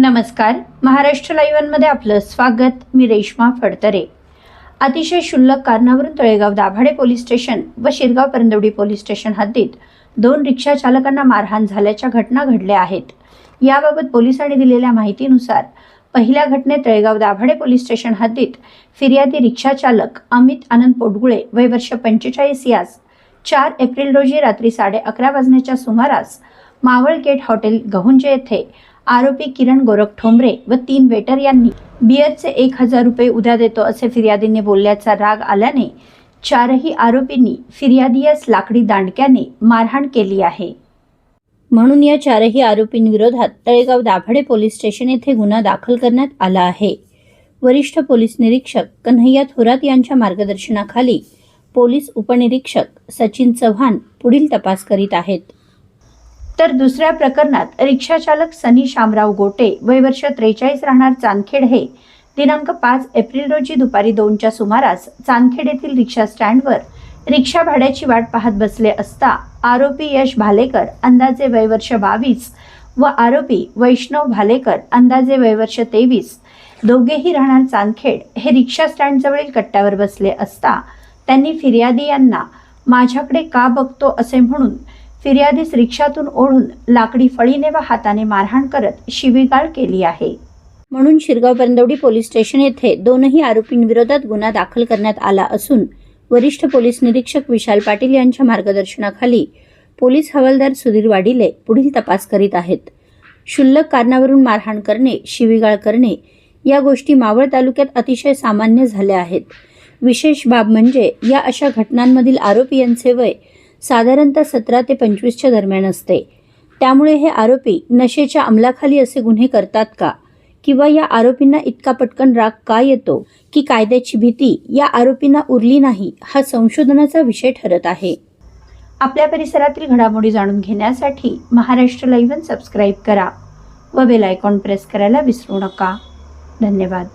नमस्कार, महाराष्ट्र लाईव्ह मध्ये आपलं स्वागत. मी रेश्मा फडतरे. अतिशय क्षुल्लक कारणावरून तळेगाव दाभाडे पोलीस स्टेशन व शिरगाव परंदवडी पोलीस स्टेशन हद्दीत 2 रिक्षा चालकांना मारहाण झाल्याच्या घटना घडल्या आहेत. याबाबत पोलिसांनी दिलेल्या माहितीनुसार पहिल्या घटनेत तळेगाव दाभाडे पोलीस स्टेशन हद्दीत फिर्यादी रिक्षा चालक अमित आनंद पोटगुळे वय वर्ष 45 यास 4 एप्रिल रोजी रात्री 11:30 वाजण्याच्या सुमारास मावळ गेट हॉटेल गहुंजे येथे आरोपी किरण गोरख ठोंबरे व 3 वेटर यांनी बियरचे 1000 रुपये उद्या देतो असे फिर्यादीने बोलल्याचा राग आल्याने 4ही आरोपींनी फिर्यादीस लाकडी दांडक्याने मारहाण केली आहे. म्हणून या 4ही आरोपींविरोधात तळेगाव दाभाडे पोलीस स्टेशन येथे गुन्हा दाखल करण्यात आला आहे. वरिष्ठ पोलीस निरीक्षक कन्हैया थोरात यांच्या मार्गदर्शनाखाली पोलीस उपनिरीक्षक सचिन चव्हाण पुढील तपास करीत आहेत. तर दुसऱ्या प्रकरणात रिक्षा चालक सनी शामराव गोटे वय वर्ष 43 राहणार चांदखेड हे दिनांक 5 एप्रिल रोजी दुपारी 2च्या सुमारास चांदखेड येथील रिक्षा स्टँडवर रिक्षा भाड्याची वाट पाहत बसले असता आरोपी यश भालेकर अंदाजे वय वर्ष 22 व आरोपी वैष्णव भालेकर अंदाजे वय वर्ष 23 दोघेही राहणार चांदखेड हे रिक्षा स्टँड जवळील कट्ट्यावर बसले असता त्यांनी फिर्यादी यांना माझ्याकडे का बघतो असे म्हणून फिर्यादीस रिक्षातून ओढून लाकडी फळीने व हाताने मारहाण करत शिवीगाळ केली आहे. म्हणून शिरगाव परंदवडी पोलीस स्टेशन येथे 2ही आरोपींविरोधात गुन्हा दाखल करण्यात आला असून वरिष्ठ पोलीस निरीक्षक विशाल पाटील यांच्या मार्गदर्शनाखाली पोलीस हवालदार सुधीर वाडिले पुढील तपास करीत आहेत. क्षुल्लक कारणावरून मारहाण करणे, शिवीगाळ करणे या गोष्टी मावळ तालुक्यात अतिशय सामान्य झाल्या आहेत. विशेष बाब म्हणजे या अशा घटनांमधील आरोपी यांचे वय साधारणतः 17 ते 25च्या दरम्यान असते. त्यामुळे हे आरोपी नशेच्या अंमलाखाली असे गुन्हे करतात का, किंवा या आरोपींना इतका पटकन राग का येतो की कायद्याची भीती या आरोपींना उरली नाही, हा संशोधनाचा विषय ठरत आहे. आपल्या परिसरातील घडामोडी जाणून घेण्यासाठी महाराष्ट्र लाईव्ह सबस्क्राईब करा व बेल आयकॉन प्रेस करायला विसरू नका. धन्यवाद.